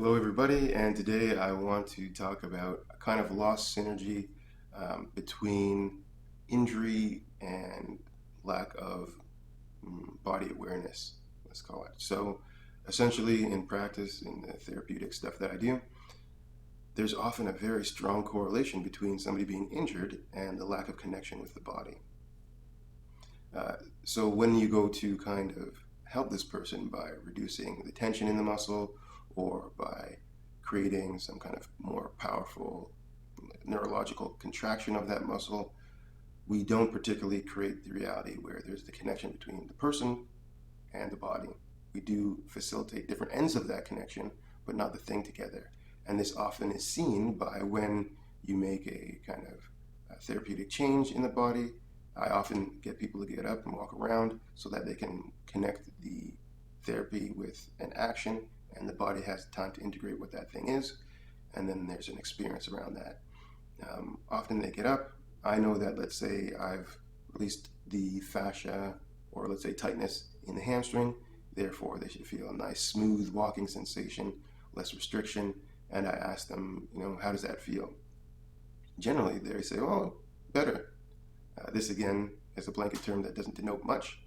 Hello, everybody, and today I want to talk about a kind of lost synergy between injury and lack of body awareness, let's call it. So, essentially, in practice, in the therapeutic stuff that I do, there's often a very strong correlation between somebody being injured and the lack of connection with the body. Uh, so, when you go to kind of help this person by reducing the tension in the muscle or by creating some kind of more powerful neurological contraction of that muscle, we don't particularly create the reality where there's the connection between the person and the body. We do facilitate different ends of that connection, but not the thing together. And this often is seen by when you make a kind of therapeutic change in the body. I often get people to get up and walk around so that they can connect the therapy with an action and the body has time to integrate what that thing is. And then there's an experience around that. Often they get up. I know that, let's say, I've released the fascia or let's say tightness in the hamstring. Therefore, they should feel a nice, smooth walking sensation, less restriction. And I ask them, how does that feel? Generally, they say, oh, better. This, again, is a blanket term that doesn't denote much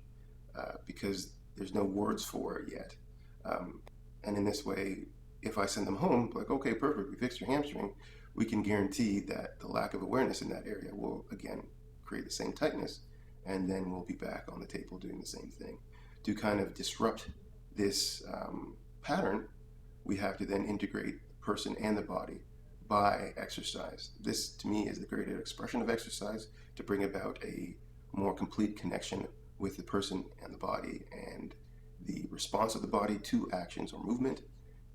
because there's no words for it yet. And in this way, if I send them home, like, okay, perfect, we fixed your hamstring, we can guarantee that the lack of awareness in that area will, again, create the same tightness, and then we'll be back on the table doing the same thing. To kind of disrupt this pattern, we have to then integrate the person and the body by exercise. This, to me, is the greater expression of exercise to bring about a more complete connection with the person and the body and the response of the body to actions or movement.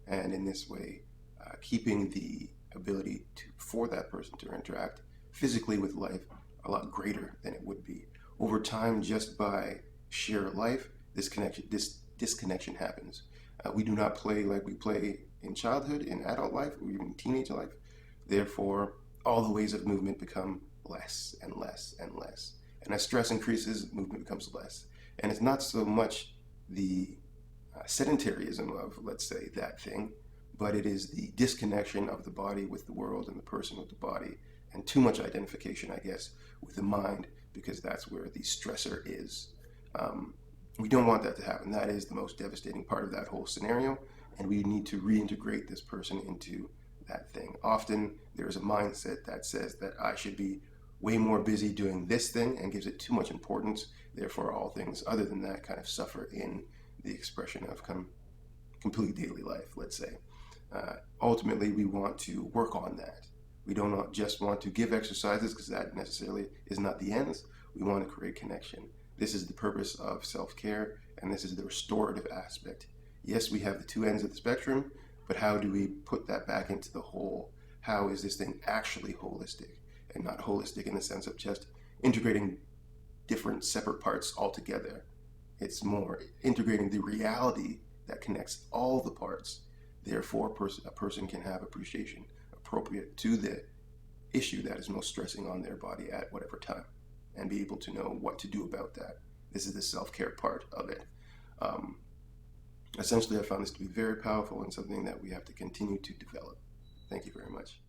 And in this way, keeping the ability for that person to interact physically with life a lot greater than it would be. Over time, just by sheer life, this disconnection happens. We do not play like we play in childhood, in adult life, or even teenage life. Therefore, all the ways of movement become less and less and less. And as stress increases, movement becomes less. And it's not so much the sedentarism of, let's say, that thing, but it is the disconnection of the body with the world and the person with the body, and too much identification, I guess, with the mind, because that's where the stressor is. We don't want that to happen. That is the most devastating part of that whole scenario, and we need to reintegrate this person into that thing. Often there's a mindset that says that I should be way more busy doing this thing and gives it too much importance. Therefore, all things other than that kind of suffer in the expression of complete daily life, let's say. Ultimately, we want to work on that. We don't just want to give exercises because that necessarily is not the ends. We want to create connection. This is the purpose of self-care, and this is the restorative aspect. Yes, we have the two ends of the spectrum, but how do we put that back into the whole? How is this thing actually holistic and not holistic in the sense of just integrating different separate parts all together? It's more integrating the reality that connects all the parts. Therefore, a person can have appreciation appropriate to the issue that is most stressing on their body at whatever time and be able to know what to do about that. This is the self-care part of it. Essentially, I found this to be very powerful and something that we have to continue to develop. Thank you very much.